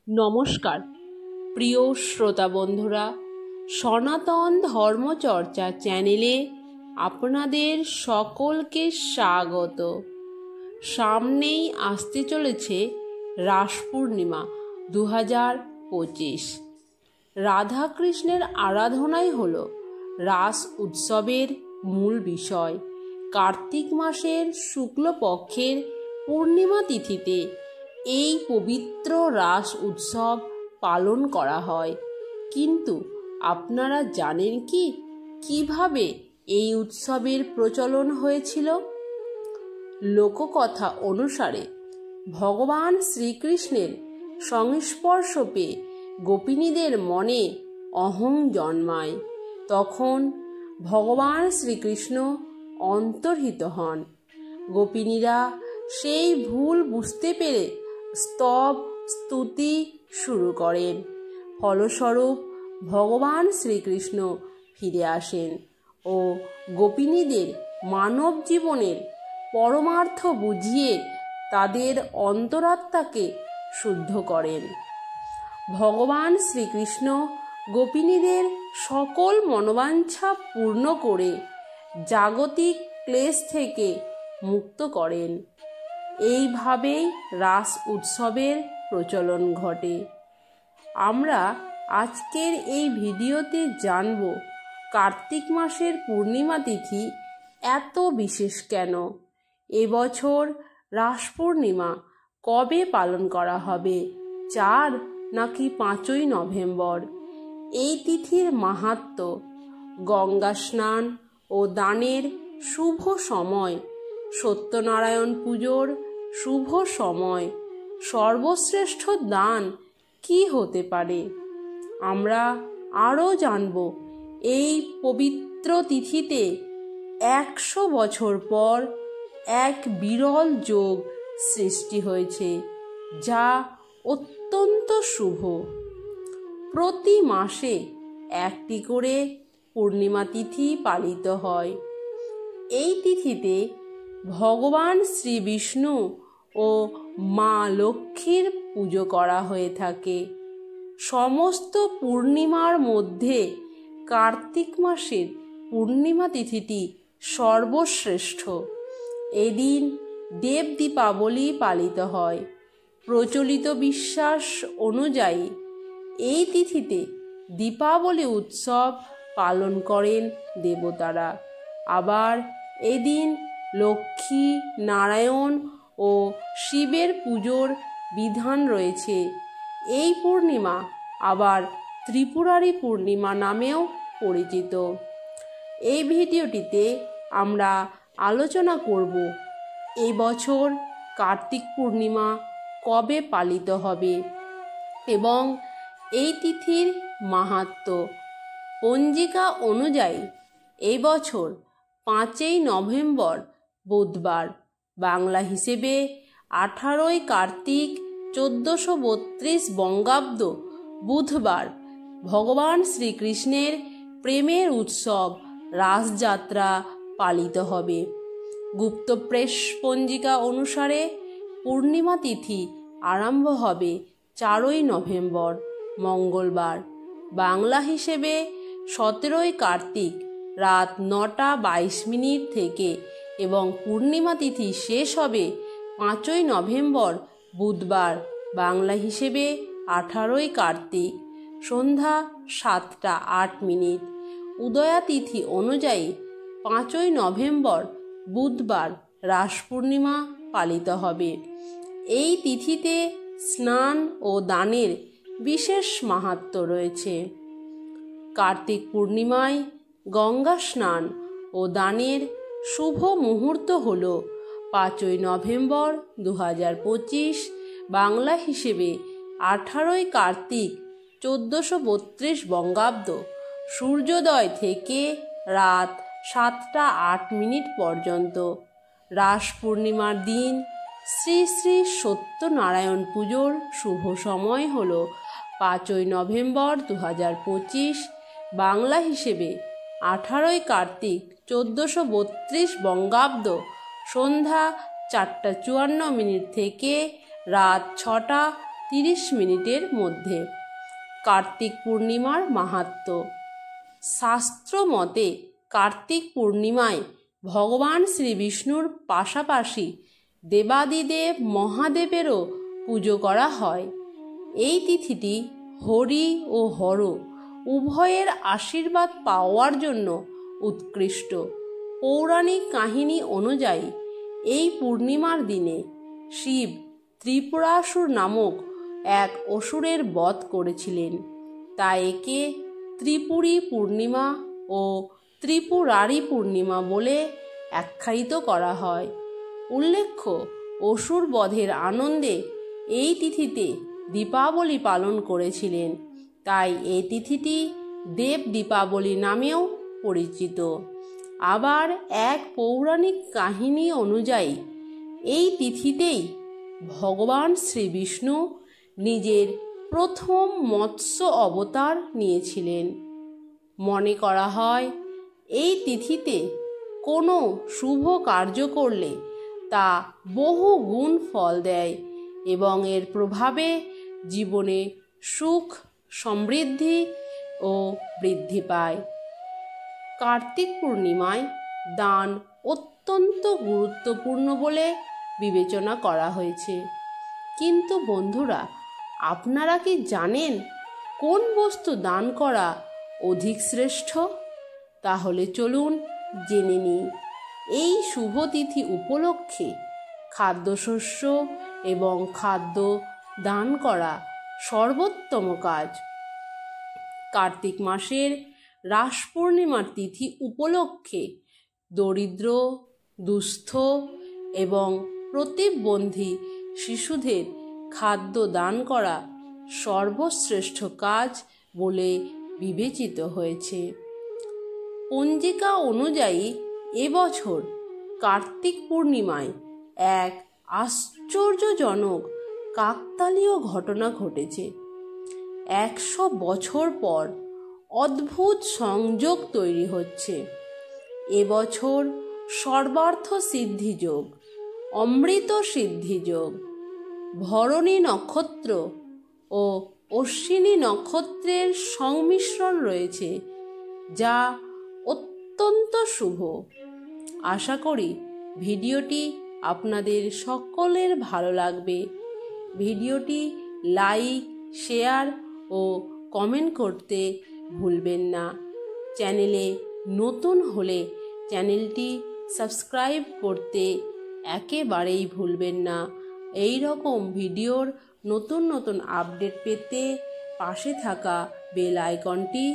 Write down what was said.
নমস্কার প্রিয় শ্রোতা বন্ধুরা, সনাতন ধর্মচর্চা চ্যানেলে আপনাদের সকলকে স্বাগত। সামনেই আসতে চলেছে রাস পূর্ণিমা 2025। রাধাকৃষ্ণের আরাধনাই হল রাস উৎসবের মূল বিষয়। কার্তিক মাসের শুক্লপক্ষের পূর্ণিমা তিথিতে এই পবিত্র রাস উৎসব পালন করা হয়। কিন্তু আপনারা জানেন কি কিভাবে এই উৎসবের প্রচলন হয়েছিল? লোককথা অনুসারে ভগবান শ্রীকৃষ্ণের সংস্পর্শ পেয়ে গোপিনীদের মনে অহং জন্মায়। তখন ভগবান শ্রীকৃষ্ণ অন্তর্হিত হন। গোপিনীরা সেই ভুল বুঝতে পেরে স্তব স্তুতি শুরু করেন। ফলস্বরূপ ভগবান শ্রীকৃষ্ণ ফিরে আসেন ও গোপিনীদের মানব জীবনের পরমার্থ বুঝিয়ে তাদের অন্তরাত্মাকে শুদ্ধ করেন। ভগবান শ্রীকৃষ্ণ গোপিনীদের সকল মনোবাঞ্ছা পূর্ণ করে জাগতিক ক্লেশ থেকে মুক্ত করেন। এইভাবেই রাস উৎসবের প্রচলন ঘটে। আমরা আজকের এই ভিডিওতে জানব কার্তিক মাসের পূর্ণিমা তিথি এত বিশেষ কেন, এবছর রাস পূর্ণিমা কবে পালন করা হবে, 4 নাকি 5ই নভেম্বর। এই তিথির মাহাত্ম্য, গঙ্গা স্নান ও দানের শুভ সময়, সত্যনারায়ণ পুজোর শুভ সময়, সর্বশ্রেষ্ঠ দান কি হতে পারে, আমরা আরও জানব। এই পবিত্র তিথিতে 100 বছর পর এক বিরল যোগ সৃষ্টি হয়েছে, যা অত্যন্ত শুভ। প্রতি মাসে একটি করে পূর্ণিমা তিথি পালিত হয়। এই তিথিতে ভগবান শ্রী বিষ্ণু ও মা লক্ষ্মীর পুজো করা হয়ে থাকে। সমস্ত পূর্ণিমার মধ্যে কার্তিক মাসের পূর্ণিমা তিথিটি সর্বশ্রেষ্ঠ। এদিন দেব দীপাবলি পালিত হয়। প্রচলিত বিশ্বাস অনুযায়ী এই তিথিতে দীপাবলি উৎসব পালন করেন দেবতারা। আবার এদিন লক্ষ্মী, নারায়ণ ও শিবের পুজোর বিধান রয়েছে। এই পূর্ণিমা আবার ত্রিপুরারি পূর্ণিমা নামেও পরিচিত। এই ভিডিওটিতে আমরা আলোচনা করব এই বছর কার্তিক পূর্ণিমা কবে পালিত হবে এবং এই তিথির মাহাত্ম্য। পঞ্জিকা অনুযায়ী এই বছর 5ই নভেম্বর বুধবার, বাংলা হিসেবে 18ই কার্তিক 1432 বঙ্গাব্দ বুধবার ভগবান শ্রীকৃষ্ণের প্রেমের উৎসব রাসযাত্রা পালিত হবে। গুপ্তপ্রেস পঞ্জিকা অনুসারে পূর্ণিমা তিথি আরম্ভ হবে 4ই নভেম্বর মঙ্গলবার, বাংলা হিসেবে 17ই কার্তিক রাত 9টা 22 মিনিট থেকে এবং পূর্ণিমা তিথি শেষ হবে 5ই নভেম্বর বুধবার, বাংলা হিসেবে 18ই কার্তিক সন্ধ্যা 7টা 8 মিনিট। উদয়া তিথি অনুযায়ী 5ই নভেম্বর বুধবার রাস পূর্ণিমা পালিত হবে। এই তিথিতে স্নান ও দানের বিশেষ মাহাত্ম্য রয়েছে। কার্তিক পূর্ণিমায় গঙ্গা স্নান ও দানের শুভ মুহূর্ত হল 5ই নভেম্বর 2025, বাংলা হিসেবে 18ই কার্তিক 1432 বঙ্গাব্দ সূর্যোদয় থেকে রাত 7টা 8 মিনিট পর্যন্ত। রাস পূর্ণিমার দিন শ্রী শ্রী সত্যনারায়ণ পুজোর শুভ সময় হল 5ই নভেম্বর 2025, বাংলা হিসেবে 18ই কার্তিক 1432 বঙ্গাব্দ সন্ধ্যা 4টা 54 মিনিট থেকে রাত 6টা 30 মিনিটের মধ্যে। কার্তিক পূর্ণিমার মাহাত্ম্য। শাস্ত্র মতে কার্তিক পূর্ণিমায় ভগবান শ্রী বিষ্ণুর পাশাপাশি দেবাদিদেব মহাদেবেরও পুজো করা হয়। এই তিথিটি হরি ও হর উভয়ের আশীর্বাদ পাওয়ার জন্য উৎকৃষ্ট। পৌরাণিক কাহিনী অনুযায়ী এই পূর্ণিমার দিনে শিব ত্রিপুরাসুর নামক এক অসুরের বধ করেছিলেন, তাই একে ত্রিপুরী পূর্ণিমা ও ত্রিপুরারি পূর্ণিমা বলে আখ্যায়িত করা হয়। উল্লেখ্য, অসুর বধের আনন্দে এই তিথিতে দীপাবলি পালন করেছিলেন, তাই এই তিথিটি দেব দীপাবলি নামেও পরিচিত। আবার এক পৌরাণিক কাহিনী অনুযায়ী এই তিথিতেই ভগবান শ্রী বিষ্ণু নিজের প্রথম মৎস্য অবতার নিয়েছিলেন। মনে করা হয় এই তিথিতে কোনো শুভ কার্য করলে তা বহু গুণ ফল দেয় এবং এর প্রভাবে জীবনে সুখ সমৃদ্ধি ও বৃদ্ধি পায়। কার্তিক পূর্ণিমায় দান অত্যন্ত গুরুত্বপূর্ণ বলে বিবেচনা করা হয়েছে। কিন্তু বন্ধুরা, আপনারা কি জানেন কোন বস্তু দান করা অধিক শ্রেষ্ঠ? তাহলে চলুন জেনে নিই। এই শুভ তিথি উপলক্ষে খাদ্যশস্য এবং খাদ্য দান করা সর্বোত্তম কাজ। কার্তিক মাসের রাস পূর্ণিমার তিথি উপলক্ষে দরিদ্র, দুস্থ এবং প্রতিবন্ধী শিশুদের খাদ্য দান করা সর্বশ্রেষ্ঠ কাজ বলে বিবেচিত হয়েছে। পঞ্জিকা অনুযায়ী এবছর কার্তিক পূর্ণিমায় এক আশ্চর্যজনক কাকতালীয় ঘটনা ঘটেছে। 100 বছর পর অদ্ভুত সংযোগ তৈরি হচ্ছে। এবছর সর্বার্থ সিদ্ধি যোগ, অমৃত সিদ্ধি যোগ, ভরণী নক্ষত্র ও অশ্বিনী নক্ষত্রের সংমিশ্রণ রয়েছে, যা অত্যন্ত শুভ। আশা করি ভিডিওটি আপনাদের সকলের ভালো লাগবে। ভিডিওটি লাইক, শেয়ার ও কমেন্ট করতে ভুলবেন না। চ্যানেলে নতুন হলে চ্যানেলটি সাবস্ক্রাইব করতে একেবারেই ভুলবেন না। এই রকম ভিডিওর নতুন নতুন আপডেট পেতে পাশে থাকা বেল আইকনটি